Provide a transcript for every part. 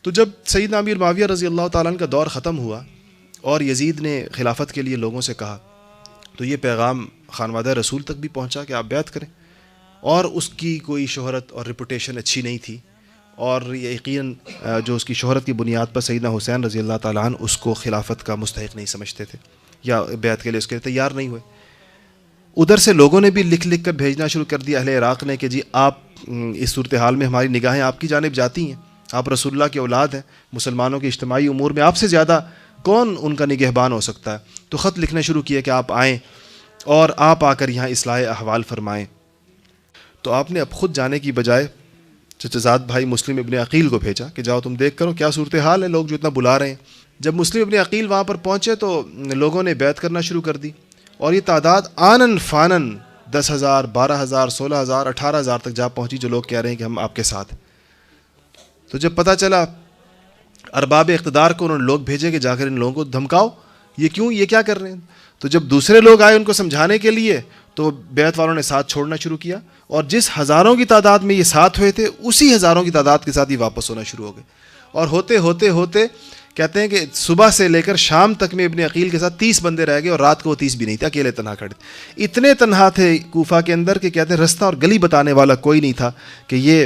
تو جب سیدنا امیر معاویہ رضی اللہ تعالیٰ عنہ کا دور ختم ہوا اور یزید نے خلافت کے لیے لوگوں سے کہا تو یہ پیغام خانوادہ رسول تک بھی پہنچا کہ آپ بیعت کریں، اور اس کی کوئی شہرت اور ریپوٹیشن اچھی نہیں تھی، اور یقیناً جو اس کی شہرت کی بنیاد پر سیدنا حسین رضی اللہ تعالیٰ عنہ اس کو خلافت کا مستحق نہیں سمجھتے تھے یا بیعت کے لیے اس کے لیے تیار نہیں ہوئے۔ ادھر سے لوگوں نے بھی لکھ لکھ کر بھیجنا شروع کر دیا، اہل عراق نے، کہ جی آپ اس صورتحال میں ہماری نگاہیں آپ کی جانب جاتی ہیں، آپ رسول اللہ کی اولاد ہیں، مسلمانوں کے اجتماعی امور میں آپ سے زیادہ کون ان کا نگہبان ہو سکتا ہے۔ تو خط لکھنے شروع کیے کہ آپ آئیں اور آپ آ کر یہاں اصلاح احوال فرمائیں۔ تو آپ نے اب خود جانے کی بجائے چچا زاد بھائی مسلم ابن عقیل کو بھیجا کہ جاؤ تم دیکھ کرو کیا صورتحال ہے، لوگ جو اتنا بلا رہے ہیں۔ جب مسلم ابن عقیل وہاں پر پہنچے تو لوگوں نے بیعت کرنا شروع کر دی، اور یہ تعداد آنن فانن 10,000 12,000 16,000 18,000 تک جا پہنچی، جو لوگ کہہ رہے ہیں کہ ہم آپ کے ساتھ۔ تو جب پتہ چلا ارباب اقتدار کو، انہوں نے لوگ بھیجے کہ جا کر ان لوگوں کو دھمکاؤ، یہ کیوں، یہ کیا کر رہے ہیں۔ تو جب دوسرے لوگ آئے ان کو سمجھانے کے لیے تو بیعت والوں نے ساتھ چھوڑنا شروع کیا، اور جس ہزاروں کی تعداد میں یہ ساتھ ہوئے تھے اسی ہزاروں کی تعداد کے ساتھ یہ واپس ہونا شروع ہو گئے، اور ہوتے ہوتے ہوتے کہتے ہیں کہ صبح سے لے کر شام تک میں ابن عقیل کے ساتھ 30 بندے رہ گئے، اور رات کو وہ 30 بھی نہیں تھے، اکیلے تنہا کھڑے، اتنے تنہا تھے کوفہ کے اندر کہ کہتے ہیں رستہ اور گلی بتانے والا کوئی نہیں تھا کہ یہ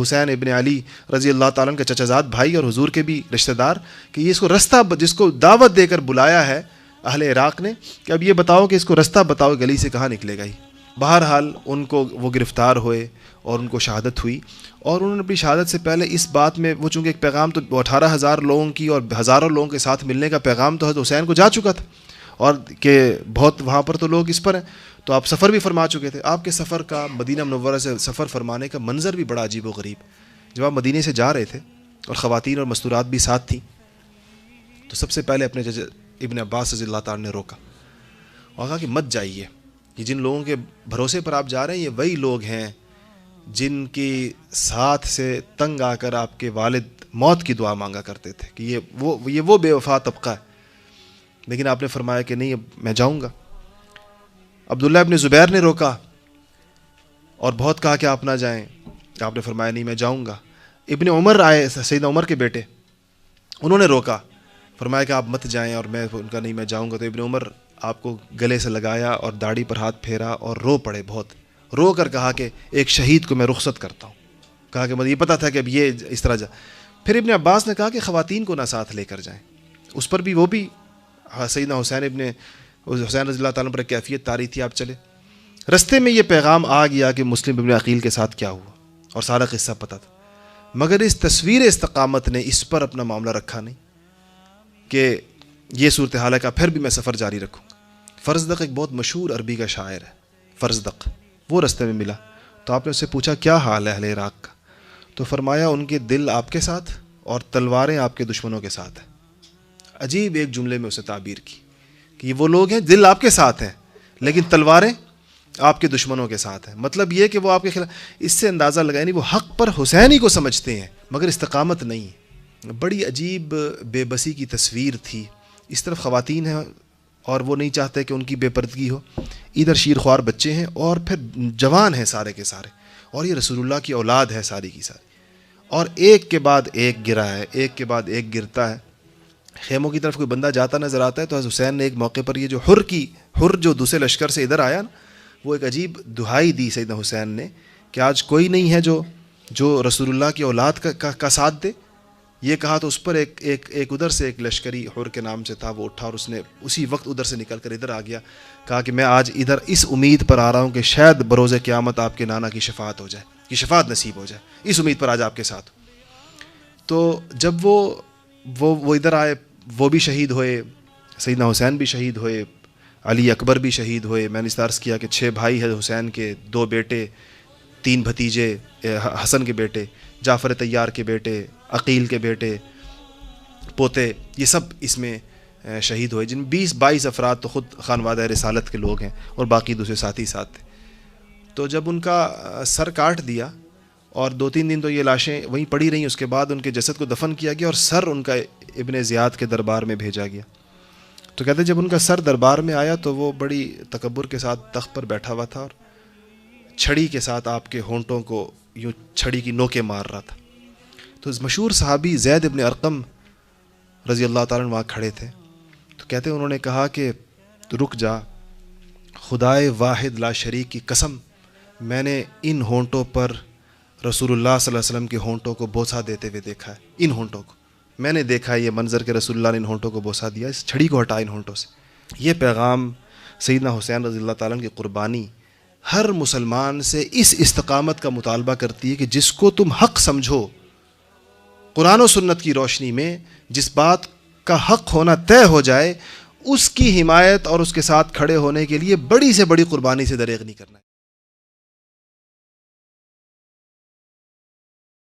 حسین ابن علی رضی اللہ تعالیٰ عنہ کا چچا زاد بھائی اور حضور کے بھی رشتہ دار، کہ یہ اس کو رستہ، جس کو دعوت دے کر بلایا ہے اہل عراق نے، کہ اب یہ بتاؤ کہ اس کو رستہ بتاؤ گلی سے کہاں نکلے گا ہی۔ بہرحال ان کو وہ گرفتار ہوئے اور ان کو شہادت ہوئی، اور انہوں نے اپنی شہادت سے پہلے اس بات میں، وہ چونکہ ایک پیغام تو 18,000 لوگوں کی اور ہزاروں لوگوں کے ساتھ ملنے کا پیغام تو حضرت حسین کو جا چکا تھا، اور کہ بہت وہاں پر تو لوگ اس پر ہیں، تو آپ سفر بھی فرما چکے تھے۔ آپ کے سفر کا، مدینہ منورہ سے سفر فرمانے کا منظر بھی بڑا عجیب و غریب۔ جب آپ مدینے سے جا رہے تھے اور خواتین اور مستورات بھی ساتھ تھیں، تو سب سے پہلے اپنے ابن عباس رضی اللہ تعالیٰ نے روکا اور کہا کہ مت جائیے، یہ جن لوگوں کے بھروسے پر آپ جا رہے ہیں یہ وہی لوگ ہیں جن کی ساتھ سے تنگ آ کر آپ کے والد موت کی دعا مانگا کرتے تھے، کہ یہ وہ بے وفا طبقہ ہے۔ لیکن آپ نے فرمایا کہ نہیں، اب میں جاؤں گا۔ عبداللہ ابن زبیر نے روکا اور بہت کہا کہ آپ نہ جائیں، آپ نے فرمایا نہیں، میں جاؤں گا۔ ابن عمر آئے، سیدنا عمر کے بیٹے، انہوں نے روکا، فرمایا کہ آپ مت جائیں، اور میں ان کا نہیں، میں جاؤں گا۔ تو ابن عمر آپ کو گلے سے لگایا اور داڑھی پر ہاتھ پھیرا اور رو پڑے، بہت رو کر کہا کہ ایک شہید کو میں رخصت کرتا ہوں۔ کہا کہ مجھے یہ پتا تھا کہ اب یہ اس طرح جا۔ پھر ابن عباس نے کہا کہ خواتین کو نہ ساتھ لے کر جائیں، اس پر بھی وہ بھی سیدنا حسین رضی اللہ تعالیٰ پر کیفیت طاری تھی، آپ چلے۔ رستے میں یہ پیغام آ گیا کہ مسلم ابن عقیل کے ساتھ کیا ہوا، اور سارا قصہ پتہ تھا، مگر اس تصویر استقامت نے اس پر اپنا معاملہ رکھا نہیں کہ یہ صورتحال ہے، کا پھر بھی میں سفر جاری رکھوں۔ فرزدق ایک بہت مشہور عربی کا شاعر ہے، فرزدق، وہ رستے میں ملا، تو آپ نے اس سے پوچھا کیا حال ہے اہل عراق کا، تو فرمایا ان کے دل آپ کے ساتھ اور تلواریں آپ کے دشمنوں کے ساتھ ہیں۔ عجیب ایک جملے میں اسے تعبیر کی کہ یہ وہ لوگ ہیں، دل آپ کے ساتھ ہیں لیکن تلواریں آپ کے دشمنوں کے ساتھ ہیں، مطلب یہ کہ وہ آپ کے خلاف۔ اس سے اندازہ لگائے نہیں، وہ حق پر حسین ہی کو سمجھتے ہیں مگر استقامت نہیں۔ بڑی عجیب بے بسی کی تصویر تھی۔ اس طرف خواتین ہیں اور وہ نہیں چاہتے کہ ان کی بے پردگی ہو، ادھر شیر خوار بچے ہیں اور پھر جوان ہیں سارے کے سارے، اور یہ رسول اللہ کی اولاد ہے ساری کی ساری، اور ایک کے بعد ایک گرا ہے، ایک کے بعد ایک گرتا ہے۔ خیموں کی طرف کوئی بندہ جاتا نظر آتا ہے تو حضرت حسین نے ایک موقع پر یہ جو حر جو دوسرے لشکر سے ادھر آیا نا، وہ ایک عجیب دہائی دی سیدنا حسین نے کہ آج کوئی نہیں ہے جو رسول اللہ کی اولاد کا ساتھ دے۔ یہ کہا تو اس پر ایک ادھر سے ایک لشکری حر کے نام سے تھا، وہ اٹھا اور اس نے اسی وقت ادھر سے نکل کر ادھر آ گیا، کہا کہ میں آج ادھر اس امید پر آ رہا ہوں کہ شاید بروز قیامت آپ کے نانا کی شفاعت ہو جائے، کی شفاعت نصیب ہو جائے، اس امید پر آج آپ کے ساتھ۔ تو جب وہ ادھر آئے، وہ بھی شہید ہوئے، سیدنا حسین بھی شہید ہوئے، علی اکبر بھی شہید ہوئے۔ میں نے اس عرض کیا کہ 6 بھائی ہیں حسین کے، 2 بیٹے، 3 بھتیجے، حسن کے بیٹے، جعفر طیار کے بیٹے، عقیل کے بیٹے، پوتے، یہ سب اس میں شہید ہوئے، جن 20-22 افراد تو خود خانوادہ رسالت کے لوگ ہیں اور باقی دوسرے ساتھی ساتھ تھے۔ تو جب ان کا سر کاٹ دیا اور 2-3 دن تو یہ لاشیں وہیں پڑی رہیں، اس کے بعد ان کے جسد کو دفن کیا گیا اور سر ان کا ابن زیاد کے دربار میں بھیجا گیا۔ تو کہتے جب ان کا سر دربار میں آیا تو وہ بڑی تکبر کے ساتھ تخت پر بیٹھا ہوا تھا اور چھڑی کے ساتھ آپ کے ہونٹوں کو یوں چھڑی کی نوکیں مار رہا تھا۔ تو مشہور صحابی زید ابن ارقم رضی اللہ تعالیٰ عنہ وہاں کھڑے تھے. تو کہتے ہیں انہوں نے کہا کہ رک جا، خدائے واحد لا شریک کی قسم، میں نے ان ہونٹوں پر رسول اللہ صلی اللہ علیہ وسلم کے ہونٹوں کو بوسہ دیتے ہوئے دیکھا ہے. ان ہونٹوں کو میں نے دیکھا ہے، یہ منظر کہ رسول اللہ نے ان ہونٹوں کو بوسہ دیا، اس چھڑی کو ہٹا ان ہونٹوں سے. یہ پیغام سیدنا حسین رضی اللہ تعالیٰ عنہ کی قربانی ہر مسلمان سے اس استقامت کا مطالبہ کرتی ہے کہ جس کو تم حق سمجھو، قرآن و سنت کی روشنی میں جس بات کا حق ہونا طے ہو جائے، اس کی حمایت اور اس کے ساتھ کھڑے ہونے کے لیے بڑی سے بڑی قربانی سے دریغ نہیں کرنا ہے.